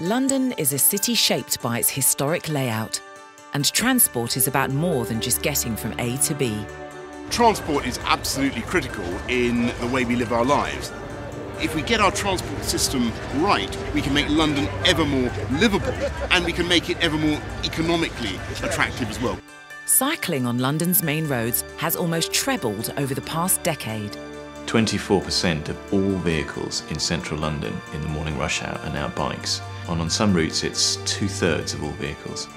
London is a city shaped by its historic layout, and transport is about more than just getting from A to B. Transport is absolutely critical in the way we live our lives. If we get our transport system right, we can make London ever more livable, and we can make it ever more economically attractive as well. Cycling on London's main roads has almost trebled over the past decade. 24% of all vehicles in central London in the morning rush hour are now bikes. And on some routes, it's 2/3 of all vehicles.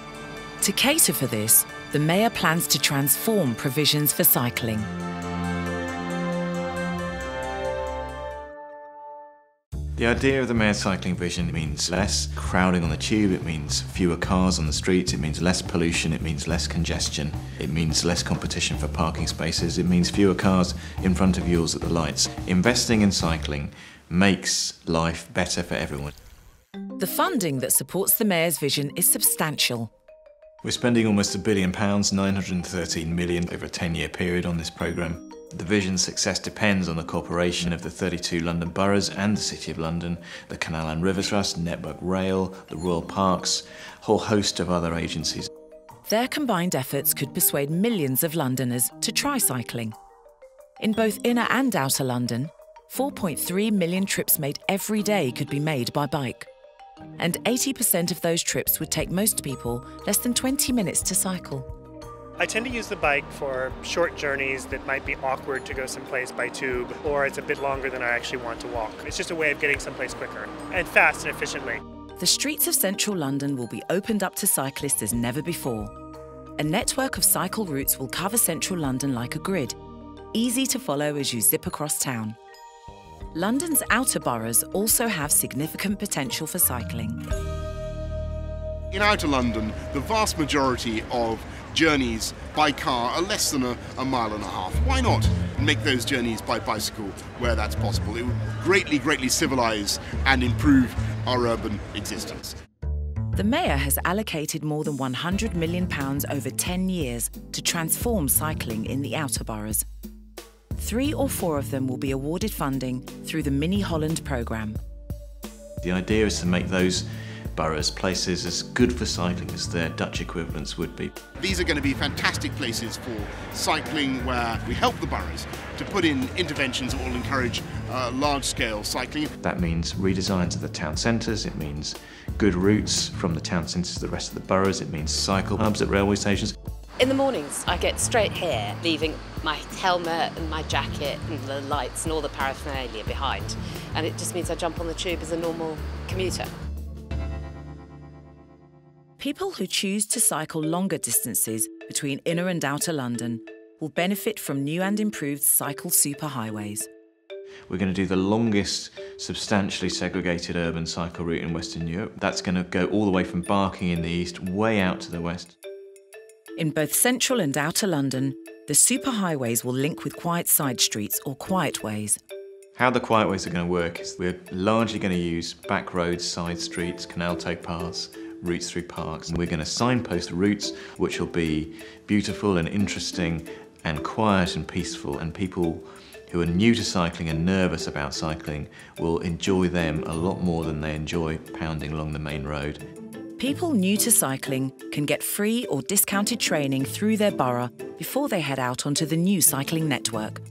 To cater for this, the Mayor plans to transform provisions for cycling. The idea of the Mayor's cycling vision means less crowding on the tube, it means fewer cars on the streets, it means less pollution, it means less congestion, it means less competition for parking spaces, it means fewer cars in front of yours at the lights. Investing in cycling makes life better for everyone. The funding that supports the Mayor's vision is substantial. We're spending almost £1 billion, 913 million over a 10-year period on this programme. The vision's success depends on the cooperation of the 32 London boroughs and the City of London, the Canal and River Trust, Network Rail, the Royal Parks, a whole host of other agencies. Their combined efforts could persuade millions of Londoners to try cycling. In both inner and outer London, 4.3 million trips made every day could be made by bike. And 80% of those trips would take most people less than 20 minutes to cycle. I tend to use the bike for short journeys that might be awkward to go someplace by tube, or it's a bit longer than I actually want to walk. It's just a way of getting someplace quicker and fast and efficiently. The streets of central London will be opened up to cyclists as never before. A network of cycle routes will cover central London like a grid, easy to follow as you zip across town. London's outer boroughs also have significant potential for cycling. In outer London, the vast majority of journeys by car are less than a mile and a half. Why not make those journeys by bicycle where that's possible? It would greatly civilise and improve our urban existence. The Mayor has allocated more than £100 million over 10 years to transform cycling in the outer boroughs. 3 or 4 of them will be awarded funding through the Mini Holland programme. The idea is to make those boroughs places as good for cycling as their Dutch equivalents would be. These are going to be fantastic places for cycling, where we help the boroughs to put in interventions that will encourage large-scale cycling. That means redesigns of the town centres, it means good routes from the town centres to the rest of the boroughs, it means cycle hubs at railway stations. In the mornings, I get straight here, leaving my helmet and my jacket and the lights and all the paraphernalia behind. And it just means I jump on the tube as a normal commuter. People who choose to cycle longer distances between inner and outer London will benefit from new and improved cycle superhighways. We're going to do the longest substantially segregated urban cycle route in Western Europe. That's going to go all the way from Barking in the east, way out to the west. In both central and outer London, the superhighways will link with quiet side streets or quiet ways. How the quiet ways are going to work is we're largely going to use back roads, side streets, canal towpaths, routes through parks. And we're going to signpost routes which will be beautiful and interesting and quiet and peaceful, and people who are new to cycling and nervous about cycling will enjoy them a lot more than they enjoy pounding along the main road. People new to cycling can get free or discounted training through their borough before they head out onto the new cycling network.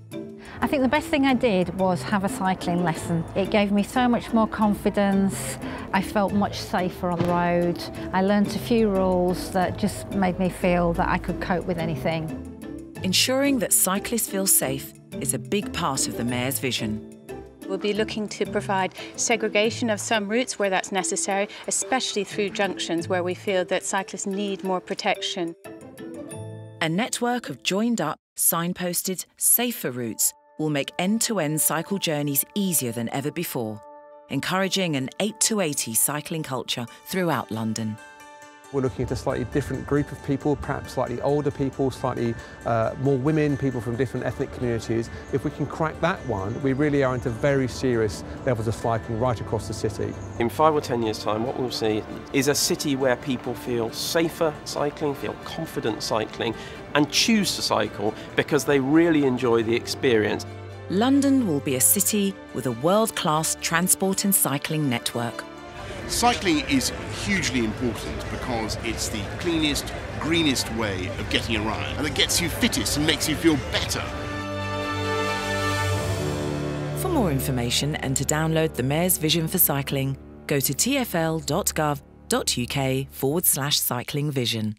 I think the best thing I did was have a cycling lesson. It gave me so much more confidence. I felt much safer on the road. I learnt a few rules that just made me feel that I could cope with anything. Ensuring that cyclists feel safe is a big part of the Mayor's vision. We'll be looking to provide segregation of some routes where that's necessary, especially through junctions where we feel that cyclists need more protection. A network of joined-up, signposted, safer routes will make end-to-end cycle journeys easier than ever before, encouraging an 8 to 80 cycling culture throughout London. We're looking at a slightly different group of people, perhaps slightly older people, slightly more women, people from different ethnic communities. If we can crack that one, we really are into very serious levels of cycling right across the city. In 5 or 10 years' time, what we'll see is a city where people feel safer cycling, feel confident cycling, and choose to cycle because they really enjoy the experience. London will be a city with a world-class transport and cycling network. Cycling is hugely important because it's the cleanest, greenest way of getting around, and it gets you fittest and makes you feel better. For more information and to download the Mayor's Vision for Cycling, go to tfl.gov.uk/cycling vision.